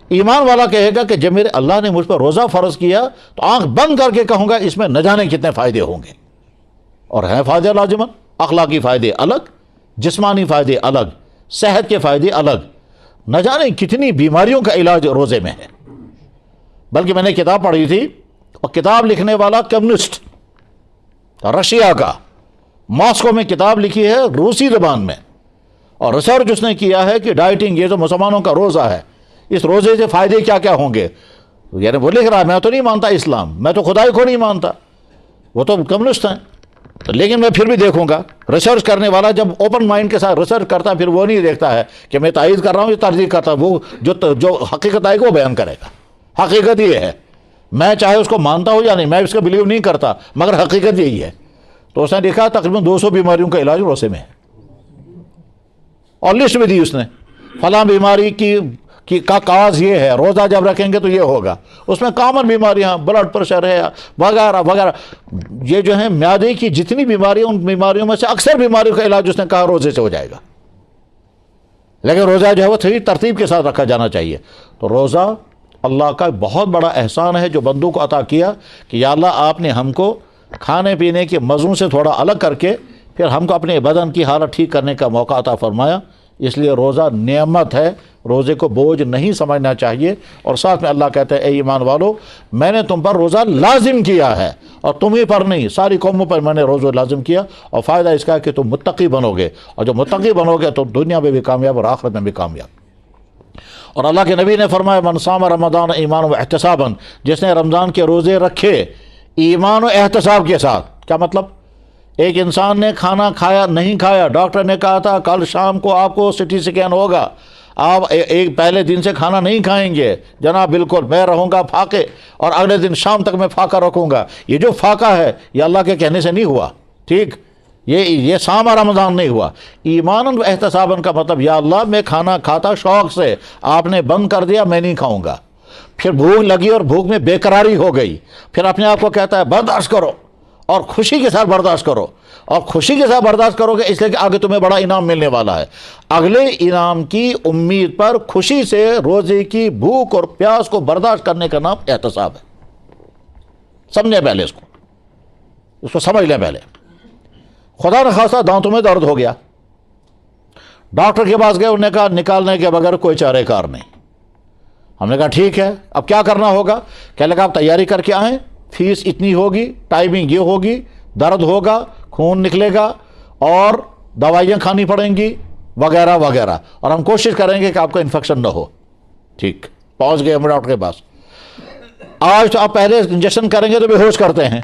ایمان والا کہے گا کہ جب میرے اللہ نے مجھ پر روزہ فرض کیا تو آنکھ بند کر کے کہوں گا اس میں نہ جانے کتنے فائدے ہوں گے، اور ہیں فائدے لازماً، اخلاقی فائدے الگ، جسمانی فائدے الگ، صحت کے فائدے الگ، نہ جانے کتنی بیماریوں کا علاج روزے میں ہے۔ بلکہ میں نے کتاب پڑھی تھی، اور کتاب لکھنے والا کمیونسٹ رشیا کا، ماسکو میں کتاب لکھی ہے روسی زبان میں، اور ریسرچ اس نے کیا ہے کہ ڈائٹنگ، یہ جو مسلمانوں کا روزہ ہے، اس روزے سے فائدے کیا کیا ہوں گے۔ یعنی وہ لکھ رہا ہے میں تو نہیں مانتا اسلام، میں تو خدائی کو نہیں مانتا، وہ تو کمیونسٹ ہیں، لیکن میں پھر بھی دیکھوں گا۔ ریسرچ کرنے والا جب اوپن مائنڈ کے ساتھ ریسرچ کرتا ہے، پھر وہ نہیں دیکھتا ہے کہ میں تائید کر رہا ہوں یا تردید کرتا ہوں، وہ جو حقیقت آئے گا وہ بیان کرے گا۔ حقیقت یہ ہے، میں چاہے اس کو مانتا ہوں یا نہیں، میں اس کا بلیو نہیں کرتا، مگر حقیقت یہی ہے۔ تو اس نے لکھا تقریباً 200 بیماریوں کا علاج روزے میں ہے، اور لسٹ بھی دی اس نے، فلاں بیماری کا کاز یہ ہے، روزہ جب رکھیں گے تو یہ ہوگا۔ اس میں کامن بیماریاں، بلڈ پریشر ہے وغیرہ وغیرہ، یہ جو ہیں معدے کی جتنی بیماریاں، ان بیماریوں میں سے اکثر بیماریوں کا علاج اس نے کہا روزے سے ہو جائے گا۔ لیکن روزہ جو ہے وہ صحیح ترتیب کے ساتھ رکھا جانا چاہیے۔ تو روزہ اللہ کا بہت بڑا احسان ہے جو بندوں کو عطا کیا کہ یا اللہ آپ نے ہم کو کھانے پینے کے مزوں سے تھوڑا الگ کر کے پھر ہم کو اپنے بدن کی حالت ٹھیک کرنے کا موقع عطا فرمایا۔ اس لیے روزہ نعمت ہے، روزے کو بوجھ نہیں سمجھنا چاہیے۔ اور ساتھ میں اللہ کہتا ہے اے ایمان والو، میں نے تم پر روزہ لازم کیا ہے، اور تمہیں پر نہیں، ساری قوموں پر میں نے روزہ لازم کیا، اور فائدہ اس کا ہے کہ تم متقی بنو گے، اور جو متقی بنو گے تو دنیا میں بھی کامیاب اور آخرت میں بھی کامیاب۔ اور اللہ کے نبی نے فرمایا من صام رمضان ایمان و احتسابا، جس نے رمضان کے روزے رکھے ایمان و احتساب کے ساتھ۔ کیا مطلب؟ ایک انسان نے کھانا کھایا نہیں کھایا، ڈاکٹر نے کہا تھا کل شام کو آپ کو سٹی سکین ہوگا، آپ ایک پہلے دن سے کھانا نہیں کھائیں گے، جناب بالکل میں رہوں گا فاقے، اور اگلے دن شام تک میں فاقہ رکھوں گا۔ یہ جو فاقہ ہے یہ اللہ کے کہنے سے نہیں ہوا، ٹھیک، یہ سامہ رمضان نہیں ہوا۔ ایمان و احتساباً کا مطلب یا اللہ میں کھانا کھاتا شوق سے، آپ نے بند کر دیا میں نہیں کھاؤں گا، پھر بھوک لگی اور بھوک میں بے قراری ہو گئی، پھر اپنے آپ کو کہتا ہے برداشت کرو، اور خوشی کے ساتھ برداشت کرو، اور خوشی کے ساتھ برداشت کرو گے اس لیے کہ آگے تمہیں بڑا انعام ملنے والا ہے۔ اگلے انعام کی امید پر خوشی سے روزے کی بھوک اور پیاس کو برداشت کرنے کا نام احتساب ہے۔ سمجھیں پہلے اس کو سمجھ لیں پہلے۔ خدا نخواستہ دانتوں میں درد ہو گیا، ڈاکٹر کے پاس گئے، انہوں نے کہا نکالنے کے بغیر کوئی چارہ کار نہیں۔ ہم نے کہا ٹھیک ہے، اب کیا کرنا ہوگا؟ کہنے لگا آپ تیاری کر کے آئیں، فیس اتنی ہوگی، ٹائمنگ یہ ہوگی، درد ہوگا، خون نکلے گا، اور دوائیاں کھانی پڑیں گی وغیرہ وغیرہ، اور ہم کوشش کریں گے کہ آپ کو انفیکشن نہ ہو۔ ٹھیک، پہنچ گئے ہم ڈاکٹر کے پاس۔ آج تو آپ پہلے انجیکشن کریں گے تو بے ہوش کرتے ہیں،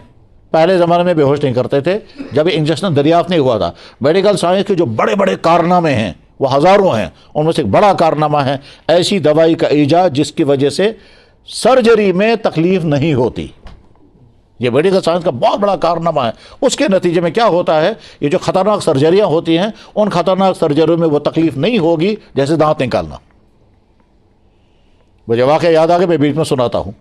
پہلے زمانے میں بے ہوش نہیں کرتے تھے جب انجیکشن دریافت نہیں ہوا تھا۔ میڈیکل سائنس کے جو بڑے بڑے کارنامے ہیں وہ ہزاروں ہیں، ان میں سے ایک بڑا کارنامہ ہے ایسی دوائی کا ایجاد جس کی وجہ سے سرجری میں تکلیف نہیں ہوتی۔ یہ میڈیکل سائنس کا بہت بڑا کارنامہ ہے۔ اس کے نتیجے میں کیا ہوتا ہے، یہ جو خطرناک سرجریاں ہوتی ہیں ان خطرناک سرجریوں میں وہ تکلیف نہیں ہوگی جیسے دانت نکالنا۔ مجھے واقعہ یاد آ گیا، میں بیچ میں سناتا ہوں۔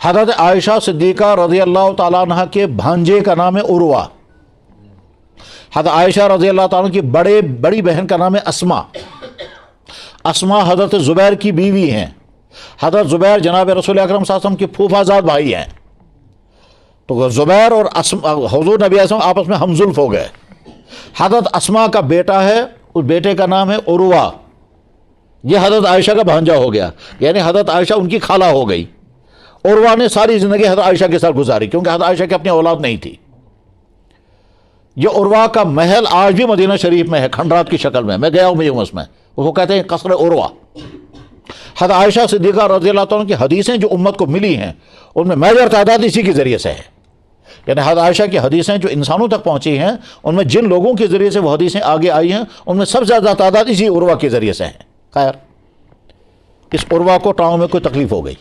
حضرت عائشہ صدیقہ رضی اللہ تعالیٰ عنہ کے بھانجے کا نام ہے عروہ۔ حضرت عائشہ رضی اللہ تعالیٰ عنہ کی بڑی بہن کا نام ہے اسما۔ اسما حضرت زبیر کی بیوی ہیں۔ حضرت زبیر جناب رسول اکرم صلی اللہ علیہ وسلم کے پھوپھا زاد بھائی ہیں۔ تو زبیر اور حضور نبی علیہ السلام آپس میں ہم زلف ہو گئے۔ حضرت اسما کا بیٹا ہے، اس بیٹے کا نام ہے عروہ، یہ حضرت عائشہ کا بھانجا ہو گیا، یعنی حضرت عائشہ ان کی خالہ ہو گئی۔ عروہ نے ساری زندگی حضرت عائشہ کے ساتھ گزاری کیونکہ حضرت عائشہ کی اپنی اولاد نہیں تھی۔ یہ عروہ کا محل آج بھی مدینہ شریف میں ہے کھنڈرات کی شکل میں گیا ہوں اس میں، وہ کہتے ہیں قصر عروہ۔ حضرت عائشہ صدیقہ رضی اللہ عنہ کی حدیثیں جو امت کو ملی ہیں ان میں میجر تعداد اسی کے ذریعے سے ہے، یعنی حضرت عائشہ کی حدیثیں جو انسانوں تک پہنچی ہیں ان میں جن لوگوں کے ذریعے سے وہ حدیثیں آگے آئی ہیں ان میں سب سے زیادہ تعداد اسی عروہ کے ذریعے سے ہیں۔ خیر، اس عروہ کو ٹانگ میں کوئی تکلیف ہو گئی،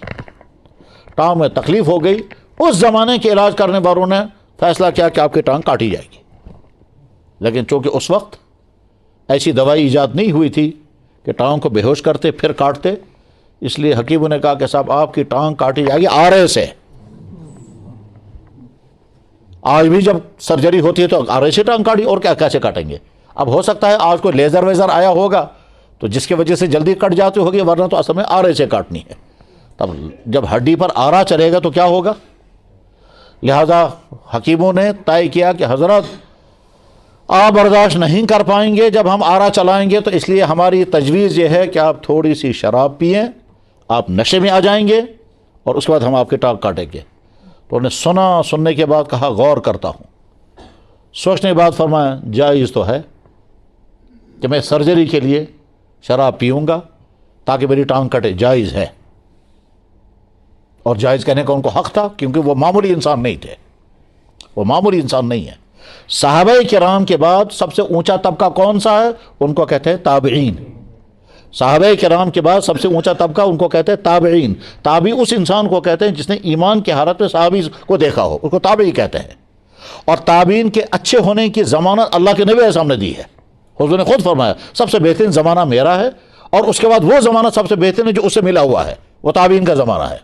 ٹانگ میں تکلیف ہو گئی۔ اس زمانے کے علاج کرنے والوں نے فیصلہ کیا کہ آپ کی ٹانگ کاٹی جائے گی، لیکن چونکہ اس وقت ایسی دوائی ایجاد نہیں ہوئی تھی کہ ٹانگ کو بے ہوش کرتے پھر کاٹتے، اس لیے حکیموں نے کہا کہ صاحب آپ کی ٹانگ کاٹی جائے گی آرے سے۔ آج بھی جب سرجری ہوتی ہے تو آرے سے ٹانگ کاٹی، اور کیا کیسے کاٹیں گے؟ اب ہو سکتا ہے آج کوئی لیزر ویزر آیا ہوگا تو جس کی وجہ سے جلدی کٹ جاتی ہوگی، ورنہ تو اصل میں آرے سے کاٹنی ہے۔ تب جب ہڈی پر آرا چلے گا تو کیا ہوگا؟ لہذا حکیموں نے طے کیا کہ حضرت آپ برداشت نہیں کر پائیں گے جب ہم آرا چلائیں گے، تو اس لیے ہماری تجویز یہ ہے کہ آپ تھوڑی سی شراب پئیں، آپ نشے میں آ جائیں گے، اور اس کے بعد ہم آپ کی ٹانگ کاٹیں گے۔ تو انہوں نے سننے کے بعد کہا غور کرتا ہوں، سوچنے کے بعد فرمایا جائز تو ہے کہ میں سرجری کے لیے شراب پیوں گا تاکہ میری ٹانگ کٹے، جائز ہے۔ اور جائز کہنے کا ان کو حق تھا، کیونکہ وہ معمولی انسان نہیں تھے، وہ معمولی انسان نہیں ہے۔ صحابہ کرام کے بعد سب سے اونچا طبقہ کون سا ہے؟ ان کو کہتے ہیں تابعین۔ صحابہ کرام کے بعد سب سے اونچا طبقہ ان کو کہتے ہیں تابعین۔ تابعی اس انسان کو کہتے ہیں جس نے ایمان کی حالت میں صحابی کو دیکھا ہو، اس کو تابعی کہتے ہیں۔ اور تابعین کے اچھے ہونے کی ضمانت اللہ کے نبی علیہ السلام نے دی ہے۔ حضور نے خود فرمایا سب سے بہترین زمانہ میرا ہے، اور اس کے بعد وہ زمانہ سب سے بہترین ہے جو اس سے ملا ہوا ہے، وہ تابعین کا زمانہ ہے۔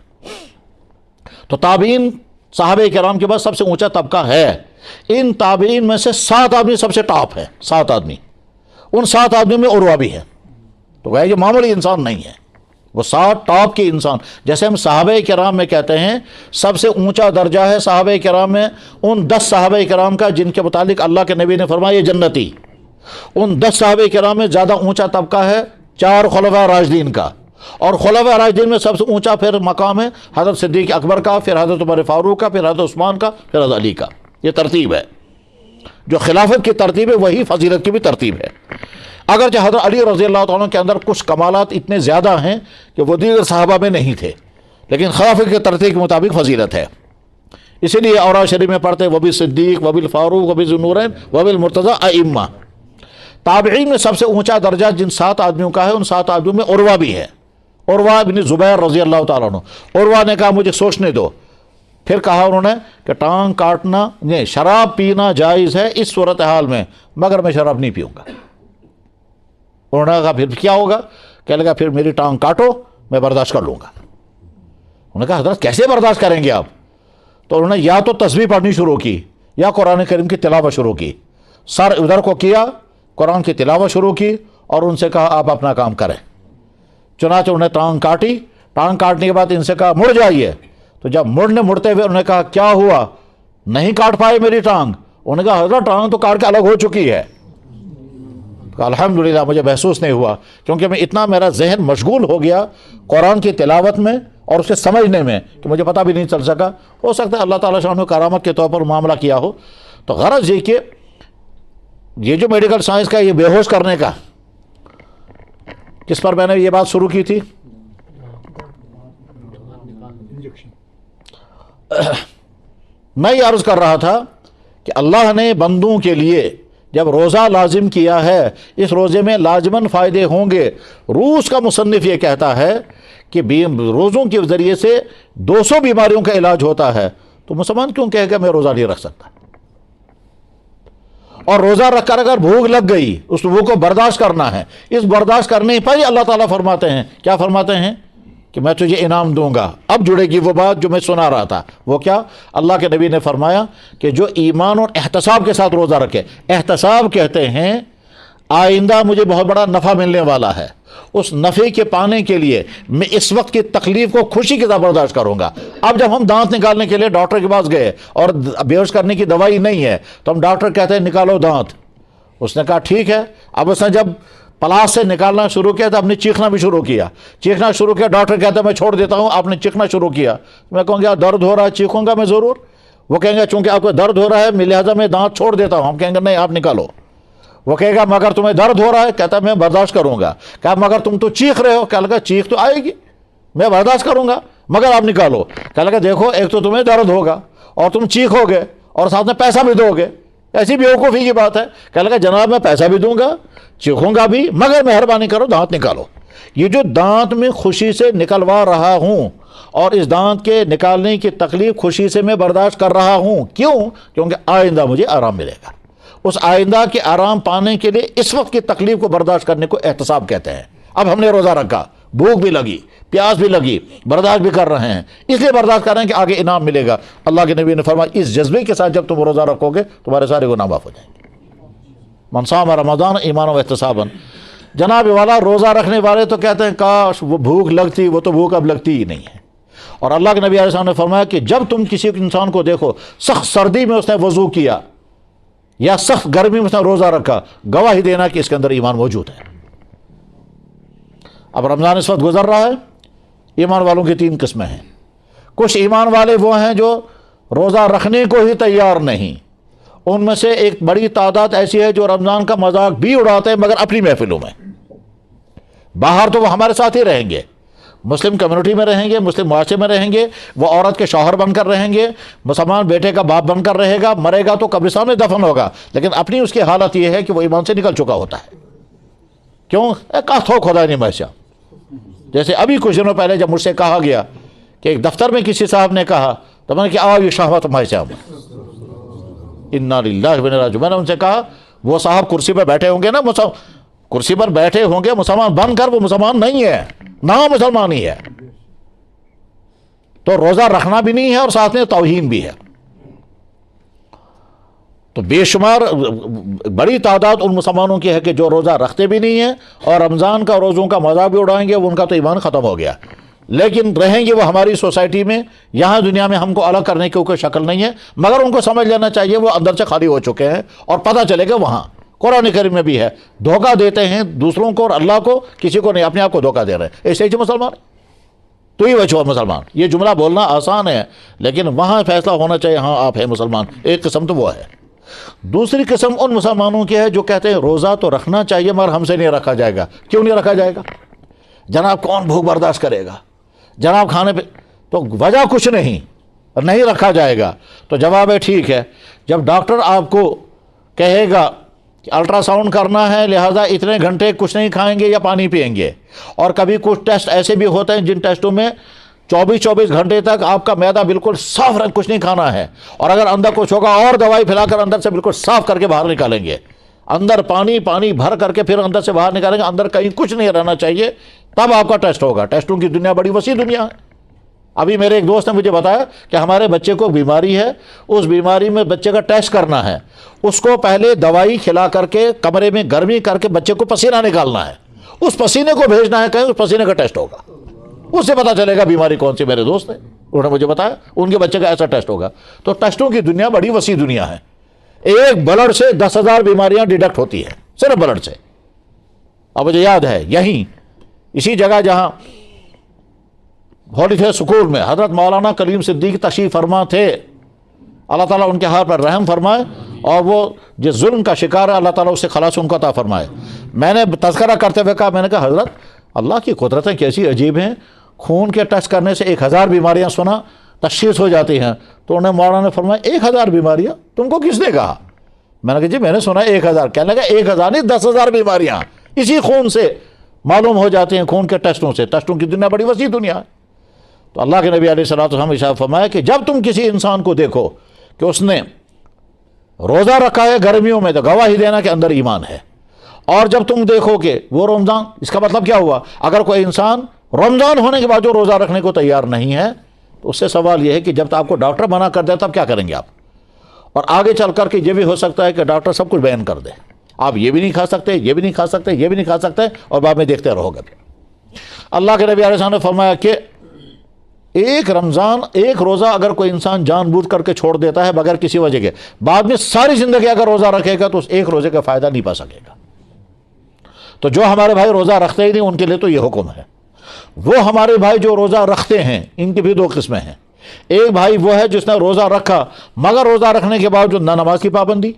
تو تابعین صحابہ کرام کے بعد سب سے اونچا طبقہ ہے۔ ان تابعین میں سے 7 آدمی سب سے ٹاپ ہیں، 7 آدمی۔ ان 7 آدمی میں عروہ بھی ہے، تو یہ معمولی انسان نہیں ہے، وہ 7 ٹاپ کے انسان۔ جیسے ہم صحابہ کرام میں کہتے ہیں سب سے اونچا درجہ ہے صحابہ کرام میں ان 10 صحابہ کرام کا جن کے متعلق اللہ کے نبی نے فرمایا یہ جنتی۔ ان 10 صحابہ کرام میں زیادہ اونچا طبقہ ہے 4 خلفاء راشدین کا، اور خلفاء راشدین میں سب سے اونچا پھر مقام ہے حضرت صدیق اکبر کا، پھر حضرت عمر فاروق کا، پھر حضرت عثمان کا، پھر حضرت علی کا۔ یہ ترتیب ہے، جو خلافت کی ترتیب ہے وہی فضیلت کی بھی ترتیب ہے۔ اگرچہ حضرت علی رضی اللہ تعالیٰ کے اندر کچھ کمالات اتنے زیادہ ہیں کہ وہ دیگر صحابہ میں نہیں تھے، لیکن خلافت کی ترتیب کے مطابق فضیلت ہے۔ اسی لیے اورا شریف میں پڑھتے وبی صدیق وبی الفاروق وبی ذوالنورین وبی المرتضیٰ ائمہ۔ تابعین میں سب سے اونچا درجہ جن 7 آدمیوں کا ہے، ان 7 آدمیوں میں عروہ بھی ہے، عروہ بن زبیر رضی اللہ تعالیٰ عنہ۔ عروہ نے کہا مجھے سوچنے دو، پھر کہا انہوں نے کہ ٹانگ کاٹنا نہیں، شراب پینا جائز ہے اس صورتحال میں، مگر میں شراب نہیں پیوں گا۔ انہوں نے کہا پھر کیا ہوگا؟ کہنے لگا پھر میری ٹانگ کاٹو، میں برداشت کر لوں گا۔ انہوں نے کہا حضرت کیسے برداشت کریں گے آپ؟ تو انہوں نے یا تو تسبیح پڑھنی شروع کی یا قرآن کریم کی تلاوت شروع کی۔ سر ادھر کو کیا، قرآن کی تلاوت شروع کی، اور ان سے کہا آپ اپنا کام کریں۔ چنانچہ انہوں نے ٹانگ کاٹی۔ ٹانگ کاٹنے کے بعد ان سے کہا مڑ جائیے۔ تو جب مڑتے ہوئے انہوں نے کہا کیا ہوا، نہیں کاٹ پائے میری ٹانگ؟ انہوں نے کہا حضرت ٹانگ تو کاٹ کے الگ ہو چکی ہے۔ الحمدللہ مجھے محسوس نہیں ہوا، کیونکہ میرا ذہن مشغول ہو گیا قرآن کی تلاوت میں اور اسے سمجھنے میں کہ مجھے پتہ بھی نہیں چل سکا۔ ہو سکتا ہے اللہ تعالیٰ شاہ نے کرامت کے طور پر معاملہ کیا ہو۔ تو غرض یہ کہ یہ جو میڈیکل سائنس کا یہ بے ہوش کرنے کا، کس پر میں نے یہ بات شروع کی تھی؟ میں یہ عرض کر رہا تھا کہ اللہ نے بندوں کے لیے جب روزہ لازم کیا ہے، اس روزے میں لازماً فائدے ہوں گے۔ روس کا مصنف یہ کہتا ہے کہ روزوں کے ذریعے سے 200 بیماریوں کا علاج ہوتا ہے، تو مسلمان کیوں کہے گا میں روزہ نہیں رکھ سکتا؟ اور روزہ رکھ کر اگر بھوک لگ گئی، اس بھوک کو برداشت کرنا ہے، اس برداشت کرنے پر ہی اللہ تعالیٰ فرماتے ہیں، کیا فرماتے ہیں؟ کہ میں تجھے انعام دوں گا۔ اب جڑے گی وہ بات جو میں سنا رہا تھا، وہ کیا؟ اللہ کے نبی نے فرمایا کہ جو ایمان اور احتساب کے ساتھ روزہ رکھے، احتساب کہتے ہیں آئندہ مجھے بہت بڑا نفع ملنے والا ہے، اس نفع کے پانے کے لیے میں اس وقت کی تکلیف کو خوشی کے ساتھ برداشت کروں گا۔ اب جب ہم دانت نکالنے کے لیے ڈاکٹر کے پاس گئے اور بے ہوش کرنے کی دوائی نہیں ہے، تو ہم ڈاکٹر کہتے ہیں نکالو دانت۔ اس نے کہا ٹھیک ہے۔ اب اس نے جب پلاس سے نکالنا شروع کیا تو آپ نے چیخنا بھی شروع کیا، ڈاکٹر کہتا ہے میں چھوڑ دیتا ہوں، آپ نے چیخنا شروع کیا۔ میں کہوں گا درد ہو رہا ہے، چیخوں گا میں ضرور؟ وہ کہیں گا چونکہ آپ کو درد ہو رہا ہے لہٰذا میں دانت چھوڑ دیتا ہوں، ہم کہیں گے نہیں آپ نکالو۔ وہ کہے گا مگر تمہیں درد ہو رہا ہے، کہتا ہے میں برداشت کروں گا۔ کہا مگر تم تو چیخ رہے ہو، کہا لگا چیخ تو آئے گی، میں برداشت کروں گا مگر آپ نکالو۔ کہا لگا دیکھو ایک تو تمہیں درد ہوگا اور تم چیخو گے اور ساتھ میں پیسہ بھی دو گے، ایسی بیوقوفی کی بات ہے۔ کہا لگا جناب میں پیسہ بھی دوں گا، چیخوں گا بھی، مگر مہربانی کرو دانت نکالو۔ یہ جو دانت میں خوشی سے نکلوا رہا ہوں اور اس دانت کے نکالنے کی تکلیف خوشی سے میں برداشت کر رہا ہوں، کیوں؟ کیونکہ آئندہ مجھے آرام ملے گا۔ اس آئندہ کے آرام پانے کے لیے اس وقت کی تکلیف کو برداشت کرنے کو احتساب کہتے ہیں۔ اب ہم نے روزہ رکھا، بھوک بھی لگی، پیاس بھی لگی، برداشت بھی کر رہے ہیں، اس لیے برداشت کر رہے ہیں کہ آگے انعام ملے گا۔ اللہ کے نبی نے فرمایا اس جذبے کے ساتھ جب تم روزہ رکھو گے تمہارے سارے گناہ معاف ہو جائیں گے۔ من صام رمضان ایمانا و احتسابا، جناب والا روزہ رکھنے والے تو کہتے ہیں کاش وہ بھوک لگتی، وہ تو بھوک اب لگتی ہی نہیں ہے۔ اور اللہ کے نبی علیہ السلام نے فرمایا کہ جب تم کسی انسان کو دیکھو سخت سردی میں اس نے وضو کیا یا سخت گرمی میں اس نے روزہ رکھا، گواہی دینا کہ اس کے اندر ایمان موجود ہے۔ اب رمضان اس وقت گزر رہا ہے، ایمان والوں کی 3 قسمیں ہیں۔ کچھ ایمان والے وہ ہیں جو روزہ رکھنے کو ہی تیار نہیں، ان میں سے ایک بڑی تعداد ایسی ہے جو رمضان کا مذاق بھی اڑاتے ہیں مگر اپنی محفلوں میں۔ باہر تو وہ ہمارے ساتھ ہی رہیں گے، مسلم کمیونٹی میں رہیں گے، مسلم معاشرے میں رہیں گے، وہ عورت کے شوہر بن کر رہیں گے، مسلمان بیٹے کا باپ بن کر رہے گا، مرے گا تو قبرستان میں دفن ہوگا، لیکن اپنی اس کی حالت یہ ہے کہ وہ ایمان سے نکل چکا ہوتا ہے۔ کیوں؟ تھوک خدا نہیں محسا۔ جیسے ابھی کچھ دنوں پہلے جب مجھ سے کہا گیا کہ ایک دفتر میں کسی صاحب نے کہا تو میں نے کہا یہ شہوت محسا، انا للہ و انا الیہ راجعون۔ میں نے ان سے کہا وہ صاحب کرسی پہ بیٹھے ہوں گے نا، کرسی پر بیٹھے ہوں گے مسلمان بن کر، وہ مسلمان نہیں ہے، نہ مسلمان ہی ہے، تو روزہ رکھنا بھی نہیں ہے اور ساتھ میں توہین بھی ہے۔ تو بے شمار بڑی تعداد ان مسلمانوں کی ہے کہ جو روزہ رکھتے بھی نہیں ہیں اور رمضان کا روزوں کا مزہ بھی اڑائیں گے، ان کا تو ایمان ختم ہو گیا، لیکن رہیں گے وہ ہماری سوسائٹی میں، یہاں دنیا میں ہم کو الگ کرنے کی کوئی شکل نہیں ہے، مگر ان کو سمجھ لینا چاہیے وہ اندر سے خالی ہو چکے ہیں، اور پتہ چلے گا وہاں قرآن کریم میں بھی ہے، دھوکہ دیتے ہیں دوسروں کو اور اللہ کو، کسی کو نہیں، اپنے آپ کو دھوکہ دے رہے ہیں۔ ایسے ہی مسلمان تو ہی بچو مسلمان، یہ جملہ بولنا آسان ہے لیکن وہاں فیصلہ ہونا چاہیے ہاں آپ ہیں مسلمان۔ ایک قسم تو وہ ہے۔ دوسری قسم ان مسلمانوں کی ہے جو کہتے ہیں روزہ تو رکھنا چاہیے مگر ہم سے نہیں رکھا جائے گا۔ کیوں نہیں رکھا جائے گا؟ جناب کون بھوک برداشت کرے گا؟ جناب کھانے پہ تو وجہ کچھ نہیں، نہیں رکھا جائے گا۔ تو جواب ہے ٹھیک ہے، جب ڈاکٹر آپ کو کہے گا کہ الٹرا ساؤنڈ کرنا ہے لہذا اتنے گھنٹے کچھ نہیں کھائیں گے یا پانی پئیں گے، اور کبھی کچھ ٹیسٹ ایسے بھی ہوتے ہیں جن ٹیسٹوں میں 24 گھنٹے تک آپ کا معدہ بالکل صاف رکھ کچھ نہیں کھانا ہے، اور اگر اندر کچھ ہوگا اور دوائی پھیلا کر اندر سے بالکل صاف کر کے باہر نکالیں گے، اندر پانی بھر کر کے پھر اندر سے باہر نکالیں گے، اندر کہیں کچھ نہیں رہنا چاہیے، تب آپ کا ٹیسٹ ہوگا۔ ٹیسٹوں کی دنیا بڑی وسیع دنیا ہے۔ ابھی میرے ایک دوست نے مجھے بتایا کہ ہمارے بچے کو بیماری ہے، اس بیماری میں بچے کا ٹیسٹ کرنا ہے، اس کو پہلے دوائی کھلا کر کے کمرے میں گرمی کر کے بچے کو پسینہ نکالنا ہے، اس پسینے کو بھیجنا ہے کہیں، اس پسینے کا ٹیسٹ ہوگا، اس سے پتہ چلے گا بیماری کون سی۔ میرے دوست نے انہوں نے مجھے بتایا ان کے بچے کا ایسا ٹیسٹ ہوگا۔ تو ٹیسٹوں کی دنیا بڑی وسیع دنیا ہے۔ ایک بلڈ سے 10,000 بیماریاں ڈیٹیکٹ ہوتی ہیں، صرف بلڈ سے۔ اب مجھے یاد ہے یہیں اسی جگہ جہاں ہولی تھے سکول میں حضرت مولانا کلیم صدیق تشریف فرما تھے، اللہ تعالیٰ ان کے حال پر رحم فرمائے، اور وہ جس ظلم کا شکار ہے اللہ تعالیٰ اس سے خلاص ان کو عطا فرمائے۔ میں نے تذکرہ کرتے ہوئے کہا، میں نے کہا حضرت اللہ کی قدرتیں کیسی عجیب ہیں، خون کے ٹیسٹ کرنے سے 1000 بیماریاں سنا تشخیص ہو جاتی ہیں۔ تو انہیں مولانا نے فرمایا 1000 بیماریاں تم کو کس نے کہا؟ میں نے کہا جی میں نے سنا 1000۔ کہنے لگا 1000 نہیں 10,000 بیماریاں اسی خون سے معلوم ہو جاتی ہیں، خون کے ٹیسٹوں سے۔ ٹیسٹوں کی دنیا بڑی وسیع دنیا ہے۔ تو اللہ کے نبی علیہ الصلوۃ والسلام نے ارشاد فرمایا کہ جب تم کسی انسان کو دیکھو کہ اس نے روزہ رکھا ہے گرمیوں میں، تو گواہی دینا کہ اندر ایمان ہے۔ اور جب تم دیکھو کہ وہ رمضان، اس کا مطلب کیا ہوا؟ اگر کوئی انسان رمضان ہونے کے بعد جو روزہ رکھنے کو تیار نہیں ہے تو اس سے سوال یہ ہے کہ جب آپ کو ڈاکٹر منع کر دے تب کیا کریں گے آپ؟ اور آگے چل کر کے یہ بھی ہو سکتا ہے کہ ڈاکٹر سب کچھ بیان کر دے، آپ یہ بھی نہیں کھا سکتے، یہ بھی نہیں کھا سکتے، یہ بھی نہیں کھا سکتے، اور بعد میں دیکھتے رہو گے۔ اللہ کے نبی علیہ السلام نے فرمایا کہ ایک رمضان، ایک روزہ اگر کوئی انسان جان بوجھ کر کے چھوڑ دیتا ہے بغیر کسی وجہ کے، بعد میں ساری زندگی اگر روزہ رکھے گا تو اس ایک روزے کا فائدہ نہیں پا سکے گا۔ تو جو ہمارے بھائی روزہ رکھتے ہی نہیں ان کے لیے تو یہ حکم ہے۔ وہ ہمارے بھائی جو روزہ رکھتے ہیں ان کی بھی 2 قسمیں ہیں۔ ایک بھائی وہ ہے جس نے روزہ رکھا مگر روزہ رکھنے کے باوجود نہ نماز کی پابندی،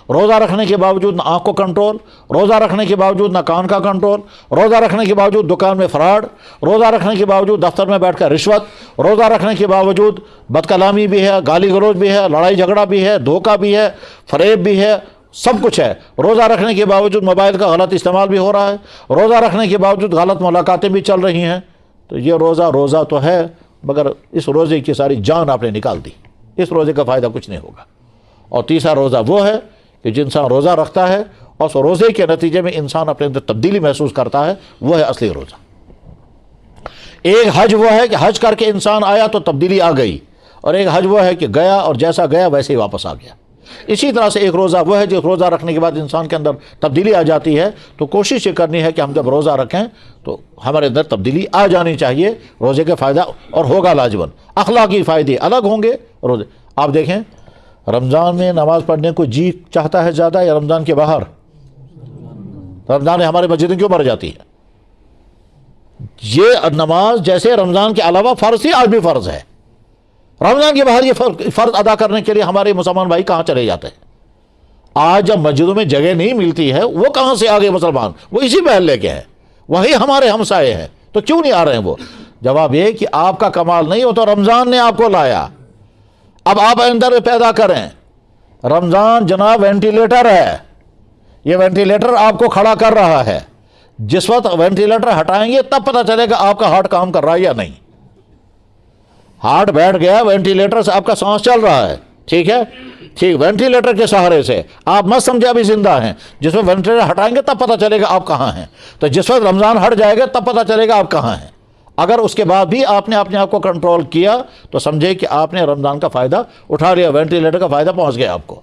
روزہ رکھنے کے باوجود نہ آنکھ کو کنٹرول، روزہ رکھنے کے باوجود نہ کان کا کنٹرول، روزہ رکھنے کے باوجود دکان میں فراڈ، روزہ رکھنے کے باوجود دفتر میں بیٹھ کر رشوت، روزہ رکھنے کے باوجود بد کلامی بھی ہے، گالی گلوچ بھی ہے، لڑائی جھگڑا بھی ہے، دھوکہ بھی ہے، فریب بھی ہے، سب کچھ ہے۔ روزہ رکھنے کے باوجود موبائل کا غلط استعمال بھی ہو رہا ہے، روزہ رکھنے کے باوجود غلط ملاقاتیں بھی چل رہی ہیں۔ تو یہ روزہ تو ہے مگر اس روزے کی ساری جان آپ نے نکال دی، اس روزے کا فائدہ کچھ نہیں ہوگا۔ اور تیسرا روزہ وہ ہے کہ جن انسان روزہ رکھتا ہے اور اس روزے کے نتیجے میں انسان اپنے اندر تبدیلی محسوس کرتا ہے، وہ ہے اصلی روزہ۔ ایک حج وہ ہے کہ حج کر کے انسان آیا تو تبدیلی آ گئی، اور ایک حج وہ ہے کہ گیا اور جیسا گیا ویسے ہی واپس آ گیا۔ اسی طرح سے ایک روزہ وہ ہے جو روزہ رکھنے کے بعد انسان کے اندر تبدیلی آ جاتی ہے، تو کوشش یہ کرنی ہے کہ ہم جب روزہ رکھیں تو ہمارے اندر تبدیلی آ جانی چاہیے، روزے کے فائدہ اور ہوگا لاجواب، اخلاقی فائدے الگ ہوں گے روزے۔ آپ دیکھیں رمضان میں نماز پڑھنے کو جی چاہتا ہے زیادہ یا رمضان کے باہر؟ رمضان میں ہمارے مسجدیں کیوں بھر جاتی ہے؟ یہ نماز جیسے رمضان کے علاوہ فرض تھی، آج بھی فرض ہے۔ رمضان کے باہر یہ فرض ادا کرنے کے لیے ہمارے مسلمان بھائی کہاں چلے جاتے ہیں؟ آج جب مسجدوں میں جگہ نہیں ملتی ہے، وہ کہاں سے آگے مسلمان؟ وہ اسی محل لے کے ہیں، وہی ہمارے ہمسائے ہیں، تو کیوں نہیں آ رہے ہیں وہ؟ جواب یہ کہ آپ کا کمال نہیں، وہ تو رمضان نے آپ کو لایا۔ اب آپ اندر پیدا کریں۔ رمضان جناب وینٹیلیٹر ہے، یہ وینٹیلیٹر آپ کو کھڑا کر رہا ہے۔ جس وقت وینٹیلیٹر ہٹائیں گے تب پتہ چلے گا آپ کا ہارٹ کام کر رہا ہے یا نہیں۔ ہارٹ بیٹھ گیا، وینٹیلیٹر سے آپ کا سانس چل رہا ہے، ٹھیک ہے، ٹھیک، وینٹیلیٹر کے سہارے سے آپ مت سمجھے ابھی زندہ ہیں۔ جس وقت وینٹیلیٹر ہٹائیں گے تب پتہ چلے گا آپ کہاں ہیں۔ تو جس وقت رمضان ہٹ جائے گا تب پتہ چلے گا آپ کہاں ہیں۔ اگر اس کے بعد بھی آپ نے اپنے آپ کو کنٹرول کیا تو سمجھے کہ آپ نے رمضان کا فائدہ اٹھا لیا، وینٹیلیٹر کا فائدہ پہنچ گیا آپ کو۔